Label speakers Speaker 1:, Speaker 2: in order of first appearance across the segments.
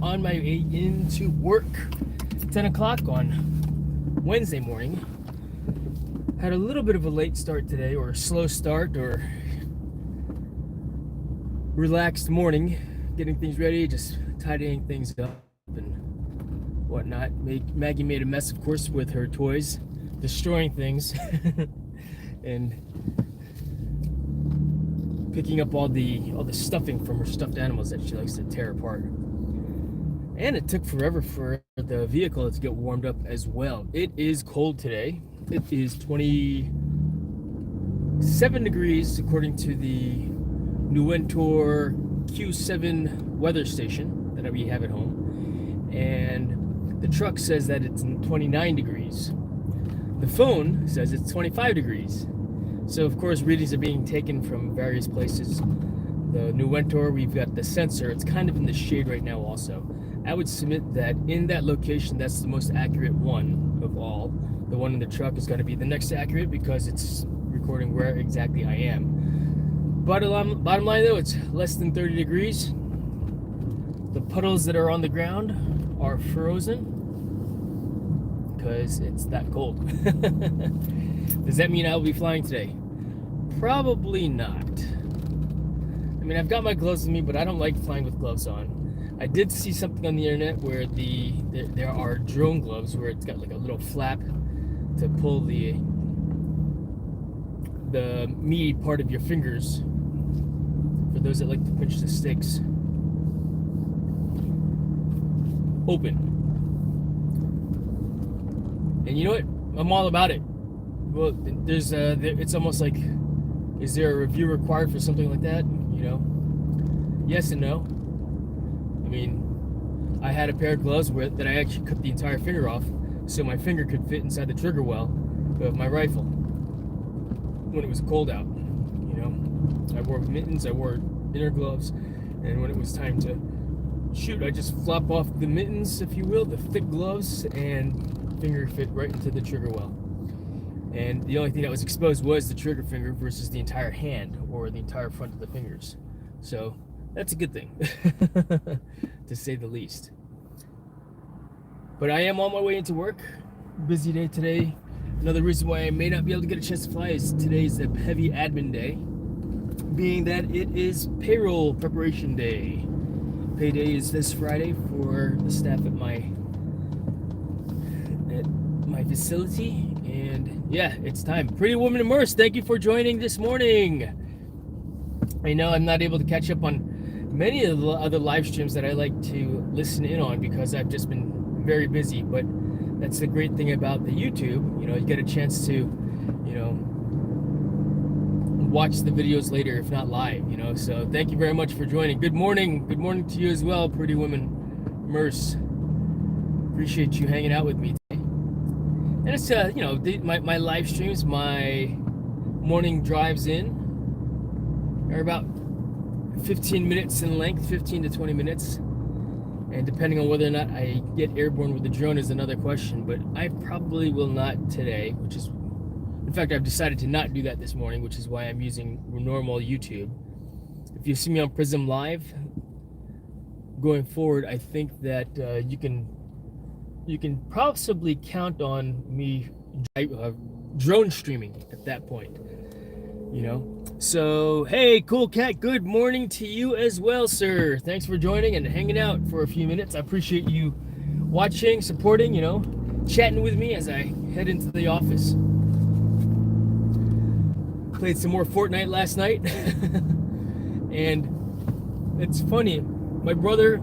Speaker 1: on my way into work. 10 o'clock on Wednesday morning. Had a little bit of a late start today, or a slow start, or relaxed morning, getting things ready, just tidying things up and whatnot. Maggie made a mess, of course, with her toys, destroying things, and picking up all the stuffing from her stuffed animals that she likes to tear apart. And it took forever for the vehicle to get warmed up as well. It is cold today. It is 27 degrees according to the DriveStream Q7 weather station that we have at home. And the truck says that it's 29 degrees. The phone says it's 25 degrees. So of course readings are being taken from various places. The DriveStream, we've got the sensor. It's kind of in the shade right now also. I would submit that in that location, that's the most accurate one of all. The one in the truck is going to be the next accurate because it's recording where exactly I am. Bottom line though, it's less than 30 degrees. The puddles that are on the ground are frozen because it's that cold. Does that mean I'll be flying today? Probably not. I mean, I've got my gloves with me, but I don't like flying with gloves on. I did see something on the internet where there are drone gloves where it's got like a little flap to pull the meaty part of your fingers for those that like to pinch the sticks open. And you know what? I'm all about it. Well, it's almost like, is there a review required for something like that? You know, yes and no. I mean, I had a pair of gloves that I actually cut the entire finger off so my finger could fit inside the trigger well of my rifle when it was cold out. You know, I wore mittens, I wore inner gloves, and when it was time to shoot, I just flop off the mittens, if you will, the thick gloves, and finger fit right into the trigger well. And the only thing that was exposed was the trigger finger versus the entire hand or the entire front of the fingers. So that's a good thing, to say the least. But I am on my way into work. Busy day today. Another reason why I may not be able to get a chance to fly is today's a heavy admin day, being that it is payroll preparation day. Payday is this Friday for the staff at my facility, and yeah, it's time. Pretty Woman Immersed, thank you for joining this morning. I know I'm not able to catch up on many of the other live streams that I like to listen in on because I've just been very busy, but that's the great thing about the YouTube. You know, you get a chance to, you know, watch the videos later, if not live, you know. So thank you very much for joining. Good morning to you as well, Pretty Woman Immersed. Appreciate you hanging out with me today. And it's you know, my live streams, my morning drives in are about 15 minutes in length, 15 to 20 minutes. And depending on whether or not I get airborne with the drone is another question, but I probably will not today, which is, in fact, I've decided to not do that this morning, which is why I'm using normal YouTube. If you see me on Prism Live, going forward, I think that you can possibly count on me drone streaming at that point, you know. So hey, Cool Cat, good morning to you as well, sir. Thanks for joining and hanging out for a few minutes. I appreciate you watching, supporting, you know, chatting with me as I head into the office. Played some more Fortnite last night. And it's funny, my brother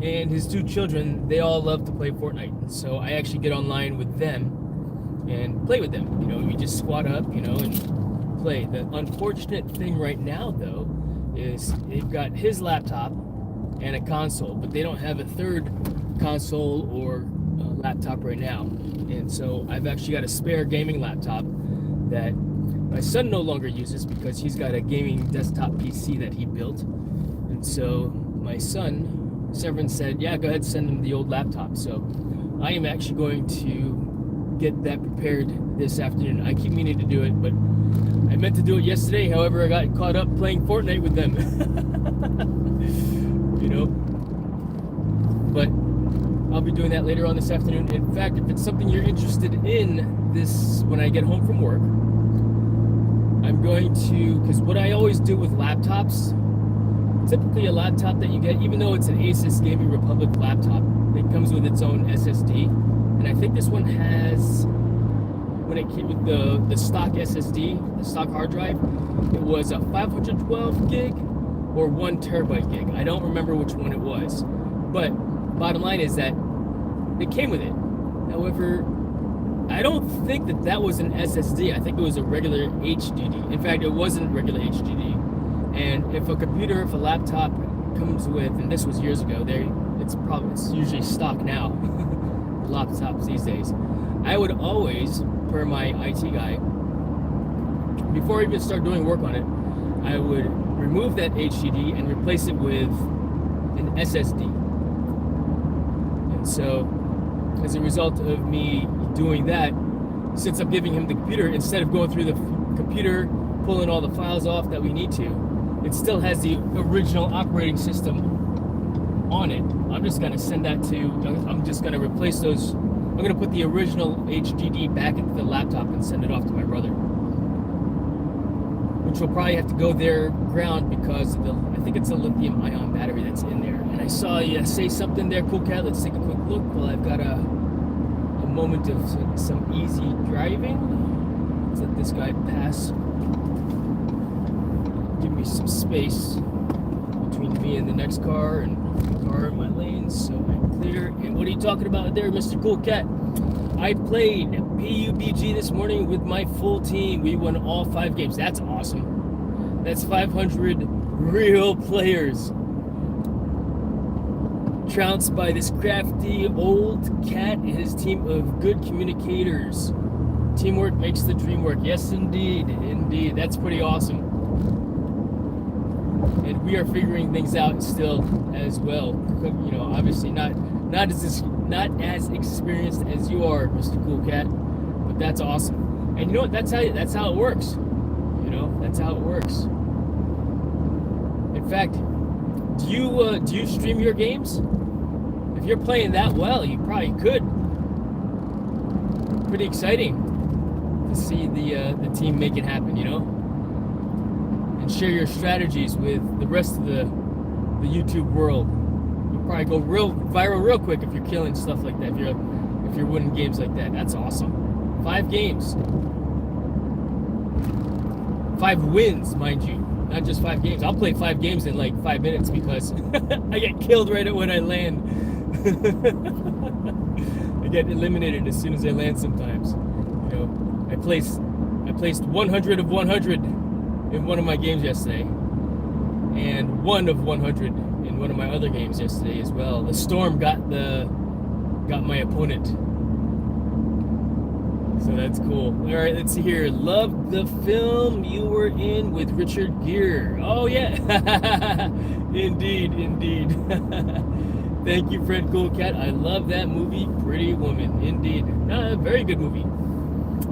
Speaker 1: and his two children, they all love to play Fortnite. So I actually get online with them and play with them. You know, we just squat up, you know, and play. The unfortunate thing right now, though, is they've got his laptop and a console, but they don't have a third console or laptop right now. And so I've actually got a spare gaming laptop that my son no longer uses because he's got a gaming desktop PC that he built. And so my son, Severin, said, yeah, go ahead, send him the old laptop. So I am actually going to get that prepared this afternoon. I keep meaning to do it, but I meant to do it yesterday. However, I got caught up playing Fortnite with them. You know, but I'll be doing that later on this afternoon. In fact, if it's something you're interested in this when I get home from work, I'm going to, because what I always do with laptops, typically a laptop that you get, even though it's an Asus Gaming Republic laptop, it comes with its own SSD. And I think this one has, when it came with the stock SSD, the stock hard drive, it was a 512 gig or 1 terabyte gig. I don't remember which one it was. But bottom line is that it came with it. However, I don't think that was an SSD. I think it was a regular HDD. In fact, it wasn't regular HDD. And if a laptop comes with, and this was years ago, it's usually stock now, laptops these days. I would always, per my IT guy, before I even start doing work on it, I would remove that HDD and replace it with an SSD. And so, as a result of me doing that, since I'm giving him the computer, instead of going through the computer, pulling all the files off that we need to, it still has the original operating system on it. I'm just gonna send that to, I'm just gonna replace those. I'm gonna put the original HDD back into the laptop and send it off to my brother, which will probably have to go there ground because I think it's a lithium ion battery that's in there. And I saw you say something there, Cool Cat. Let's take a quick look while I've got a moment of some easy driving. Let's let this guy pass. Give me some space between me and the next car and the car in my lanes so I'm clear. And what are you talking about there, Mr. Cool Cat? I played PUBG this morning with my full team. We won all 5 games. That's awesome. That's 500 real players. Trounced by this crafty old cat and his team of good communicators. Teamwork makes the dream work. Yes, indeed. Indeed. That's pretty awesome. And we are figuring things out still as well. You know, obviously not as experienced as you are, Mr. Cool Cat, but that's awesome. And you know what? That's how it works. You know, that's how it works. In fact, do you stream your games? If you're playing that well, you probably could. Pretty exciting to see the team make it happen, you know, and share your strategies with the rest of the YouTube world. You'll probably go viral real quick if you're killing stuff like that. If you're winning games like that, that's awesome. 5 games, 5 wins, mind you. Not just 5 games. I'll play 5 games in like 5 minutes because I get killed right when I land. I get eliminated as soon as I land sometimes. You know, I placed 100 of 100 in one of my games yesterday, and 1 of 100 in one of my other games yesterday as well. The storm got my opponent. So that's cool. All right, let's see here. Loved the film you were in with Richard Gere. Oh yeah, indeed. Thank you, Fred Cool Cat. I love that movie, Pretty Woman. Indeed, very good movie.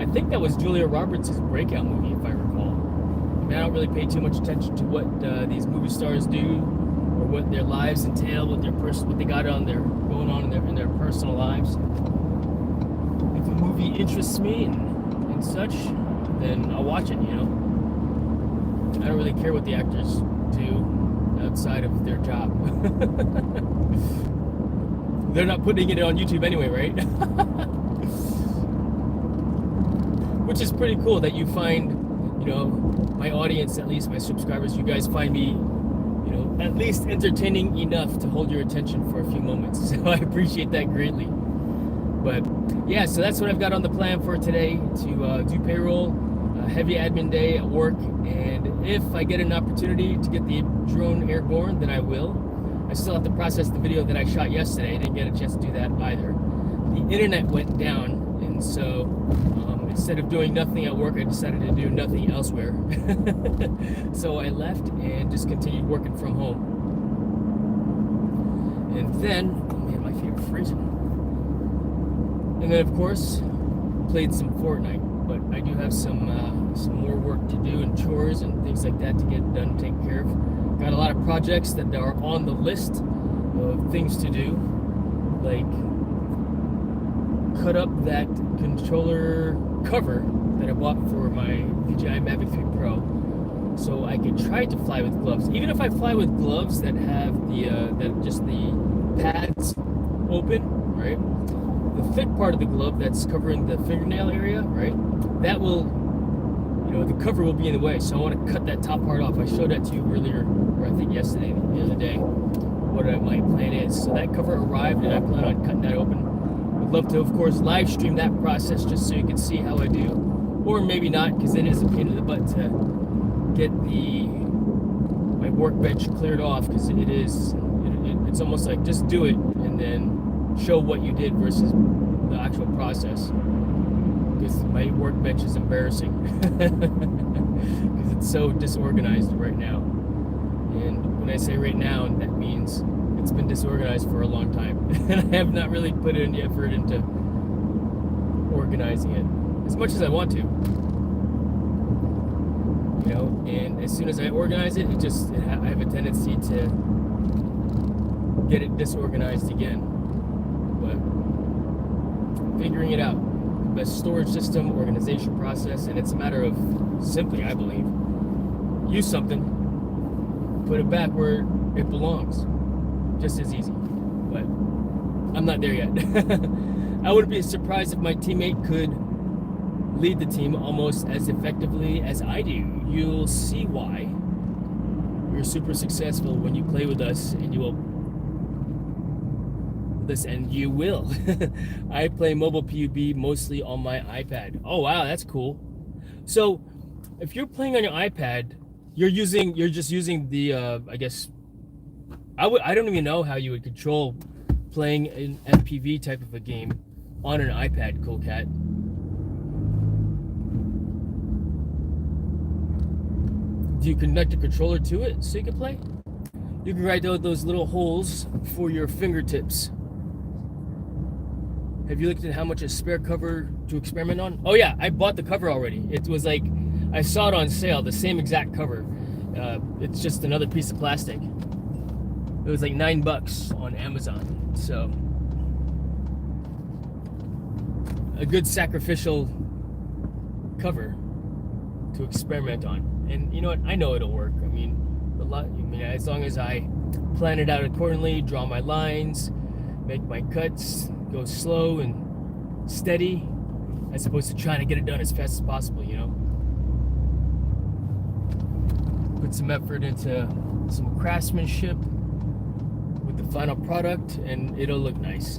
Speaker 1: I think that was Julia Roberts' breakout movie, if I recall. I mean, I don't really pay too much attention to what these movie stars do or what their lives entail, what they got going on in their personal lives. If a movie interests me and such, then I'll watch it, you know. I don't really care what the actors do outside of their job. They're not putting it on YouTube anyway, right? Which is pretty cool that you find, you know, my audience, at least my subscribers, you guys find me, you know, at least entertaining enough to hold your attention for a few moments. So I appreciate that greatly. But yeah, so that's what I've got on the plan for today, to do payroll, heavy admin day at work, and if I get an opportunity to get the drone airborne, then I will. I still have to process the video that I shot yesterday. I didn't get a chance to do that either. The internet went down, and so instead of doing nothing at work, I decided to do nothing elsewhere. So I left and just continued working from home. And then, oh man, my feet are freezing. And then, of course, played some Fortnite. But I do have some more work to do and chores and things like that to get done, taken care of. Got a lot of projects that are on the list of things to do. like cut up that controller cover that I bought for my DJI Mavic 3 Pro, so I could try to fly with gloves. Even if I fly with gloves that have that just the pads open, right? The thick part of the glove that's covering the fingernail area, right? That will, the cover will be in the way. So I want to cut that top part off. I showed that to you earlier, or I think yesterday, the other day, what my plan is. So that cover arrived, and I plan on cutting that open. Would love to, of course, live stream that process just so you can see how I do, or maybe not, because it is a pain in the butt to get my workbench cleared off, because it's almost like just do it and then show what you did versus the actual process. Because my workbench is embarrassing because it's so disorganized right now. And when I say right now, that means it's been disorganized for a long time. And I have not really put any effort into organizing it as much as I want to. And as soon as I organize it, I have a tendency to get it disorganized again. But figuring it out. Best storage system, organization process, and it's a matter of simply, I believe, use something, put it back where it belongs. Just as easy. But I'm not there yet. I wouldn't be surprised if my teammate could lead the team almost as effectively as I do. You'll see why. You're super successful when you play with us, and you will. And you will. I play mobile PUB mostly on my iPad. Oh wow, that's cool. So if you're playing on your iPad, you're just using the I guess I don't even know how you would control playing an FPV type of a game on an iPad, Cool Cat. Do you connect a controller to it so you can play? You can write out those little holes for your fingertips. Have you looked at how much a spare cover to experiment on? Oh yeah, I bought the cover already. It was like, I saw it on sale, the same exact cover. It's just another piece of plastic. It was like $9 on Amazon. So, a good sacrificial cover to experiment on. And you know what? I know it'll work. I mean, as long as I plan it out accordingly, draw my lines, make my cuts, go slow and steady, as opposed to trying to get it done as fast as possible, Put some effort into some craftsmanship with the final product, and it'll look nice.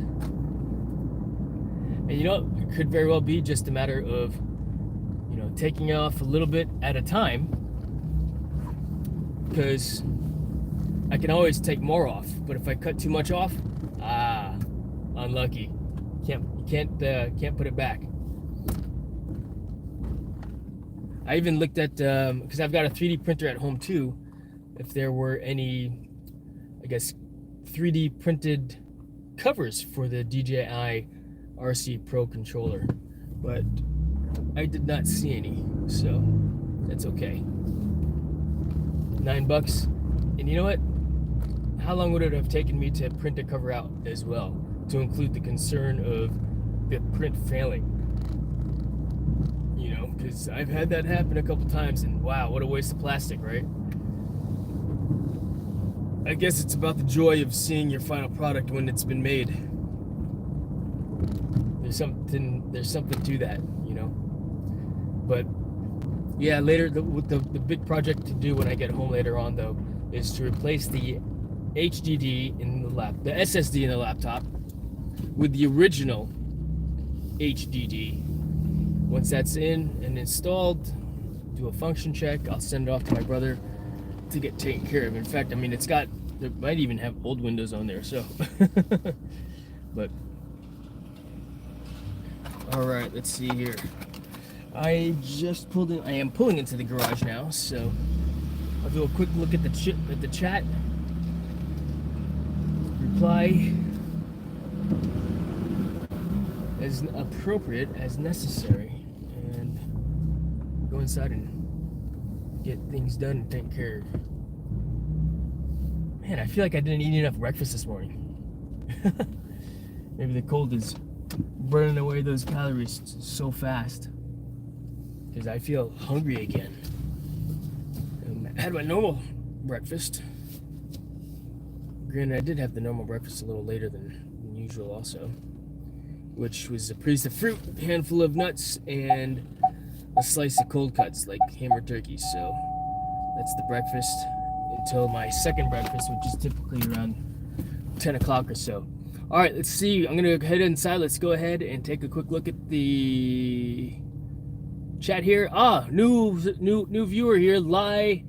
Speaker 1: And it could very well be just a matter of, taking off a little bit at a time, because I can always take more off, but if I cut too much off, unlucky. Can't put it back. I even looked at, because I've got a 3D printer at home too, if there were any, I guess, 3D printed covers for the DJI RC Pro controller, but I did not see any, so that's okay. $9, and you know what? How long would it have taken me to print a cover out as well, to include the concern of the print failing? Because I've had that happen a couple times, and wow, what a waste of plastic, right? I guess it's about the joy of seeing your final product when it's been made. There's something to that, But yeah, later the big project to do when I get home later on though is to replace the HDD in the SSD in the laptop with the original HDD. Once that's in and installed, do a function check. I'll send it off to my brother to get taken care of. In fact, there might even have old Windows on there, so. But, all right, let's see here. I am pulling into the garage now, so I'll do a quick look at the chat. Reply as appropriate as necessary, and go inside and get things done and taken care of. Man, I feel like I didn't eat enough breakfast this morning. Maybe the cold is burning away those calories so fast. Because I feel hungry again. I had my normal breakfast. Granted, I did have the normal breakfast a little later than usual also, which was a piece of fruit, a handful of nuts, and a slice of cold cuts like ham or turkey. So that's the breakfast until my second breakfast, which is typically around 10 o'clock or so. All right, let's see. I'm gonna head inside. Let's go ahead and take a quick look at the chat here. New viewer here, Lai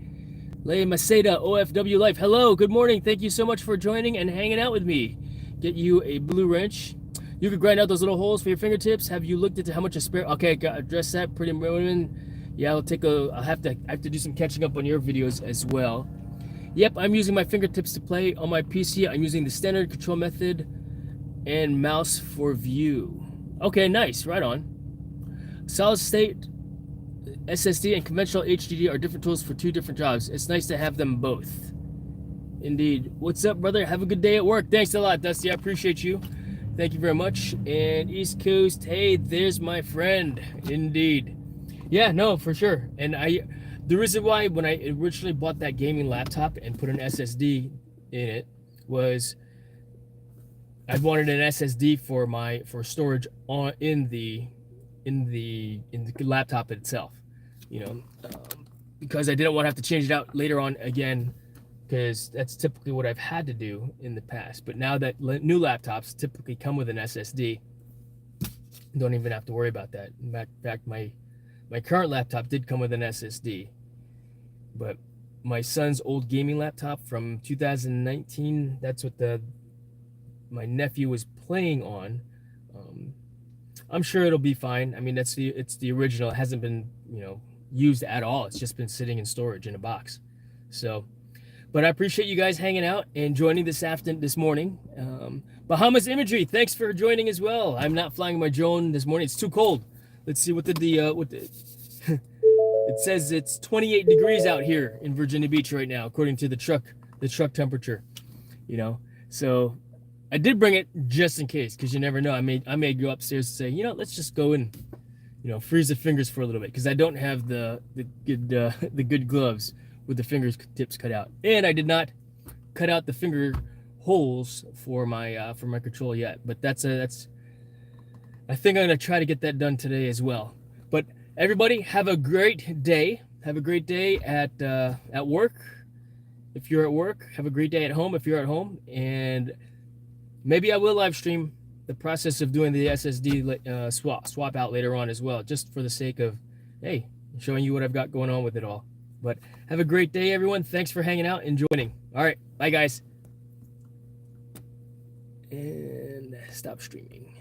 Speaker 1: Maceda, OFW Life. Hello, good morning. Thank you so much for joining and hanging out with me. Get you a blue wrench. You could grind out those little holes for your fingertips. Have you looked into how much a spare? Okay, address that. Pretty women. Yeah, I have to do some catching up on your videos as well. Yep, I'm using my fingertips to play on my PC. I'm using the standard control method and mouse for view. Okay, nice. Right on. Solid state SSD and conventional HDD are different tools for two different jobs. It's nice to have them both. Indeed. What's up, brother? Have a good day at work. Thanks a lot, Dusty. I appreciate you. Thank you very much. And East Coast, hey, there's my friend. Indeed. Yeah, no, for sure. And the reason why when I originally bought that gaming laptop and put an SSD in it was I wanted an SSD for storage in the laptop itself, because I didn't want to have to change it out later on again, because that's typically what I've had to do in the past. But now that new laptops typically come with an SSD, don't even have to worry about that. In fact, my current laptop did come with an SSD, but my son's old gaming laptop from 2019, that's what my nephew was playing on. I'm sure it'll be fine. I mean, it's the original. It hasn't been, used at all. It's just been sitting in storage in a box. So, but I appreciate you guys hanging out and joining this morning. Bahamas Imagery, thanks for joining as well. I'm not flying my drone this morning. It's too cold. Let's see what it says. It's 28 degrees out here in Virginia Beach right now, according to the truck temperature. So I did bring it just in case, because you never know. I may go upstairs and say, let's just go and, freeze the fingers for a little bit, because I don't have the good gloves with the fingertips cut out, and I did not cut out the finger holes for my control yet. But I think I'm gonna try to get that done today as well. But everybody, have a great day. Have a great day at work. If you're at work, have a great day at home if you're at home, and maybe I will live stream the process of doing the SSD swap out later on as well, just for the sake of, hey, showing you what I've got going on with it all. But have a great day, everyone. Thanks for hanging out and joining. All right, bye, guys. And stop streaming.